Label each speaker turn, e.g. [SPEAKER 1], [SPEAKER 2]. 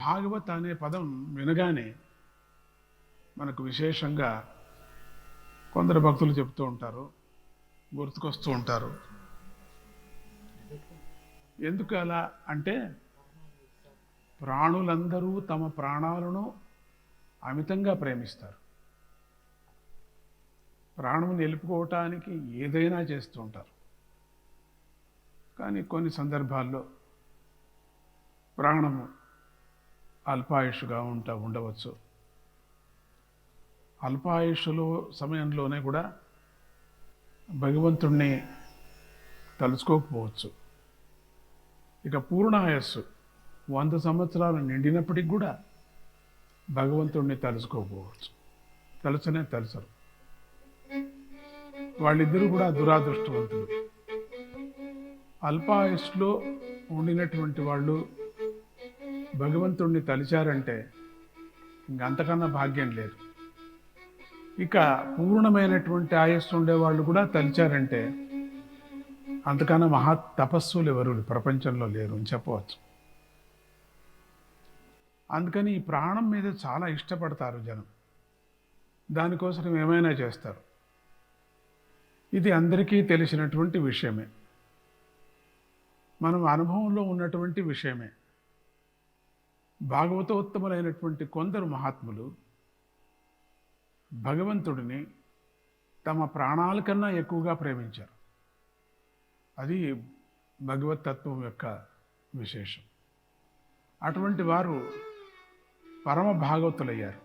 [SPEAKER 1] భాగవత్ అనే పదం వినగానే మనకు విశేషంగా కొందరు భక్తులు చెప్తూ ఉంటారు, గుర్తుకొస్తూ ఉంటారు. ఎందుకు అలా అంటే, ప్రాణులందరూ తమ ప్రాణాలను అమితంగా ప్రేమిస్తారు. ప్రాణం నిలుపుకోవటానికి ఏదైనా చేస్తూ ఉంటారు. కానీ కొన్ని సందర్భాల్లో ప్రాణము అల్పాయుష్గా ఉండవచ్చు. అల్పాయుష్లో సమయంలోనే కూడా భగవంతుణ్ణి తలుచుకోకపోవచ్చు. ఇక పూర్ణాయస్సు 100 సంవత్సరాలు నిండినప్పటికి కూడా భగవంతుణ్ణి తలుచుకోకపోవచ్చు. తలుచరు. వాళ్ళిద్దరూ కూడా దురాదృష్టవంతులు. అల్పాయుష్లో ఉండినటువంటి వాళ్ళు భగవంతుణ్ణి తలిచారంటే ఇంకంతకన్నా భాగ్యం లేదు. ఇక పూర్ణమైనటువంటి ఆయుస్సు ఉండేవాళ్ళు కూడా తలిచారంటే అంతకన్నా మహా తపస్సులు ఎవరు ప్రపంచంలో లేరు అని చెప్పవచ్చు. అందుకని ఈ ప్రాణం మీద చాలా ఇష్టపడతారు జనం. దానికోసం ఏమైనా చేస్తారు. ఇది అందరికీ తెలిసినటువంటి విషయమే, మనం అనుభవంలో ఉన్నటువంటి విషయమే. భాగవతోత్తములైనటువంటి కొందరు మహాత్ములు భగవంతుడిని తమ ప్రాణాల కన్నా ఎక్కువగా ప్రేమించారు. అది భగవతత్వం యొక్క విశేషం. అటువంటి వారు పరమ భాగవతులయ్యారు.